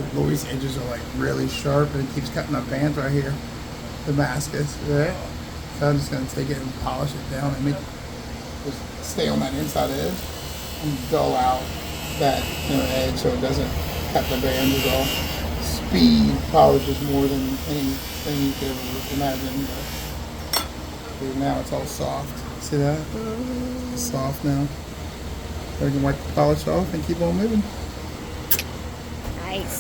So Louis' edges are like really sharp, and it keeps cutting up bands right here. Damascus, right? So I'm just gonna take it and polish it down and make just stay on that inside edge and dull out that edge so it doesn't cut the bands at all. Speed polishes more than anything you could ever imagine. But see, now it's all soft. See that? It's soft now. So I can wipe the polish off and keep on moving. Nice.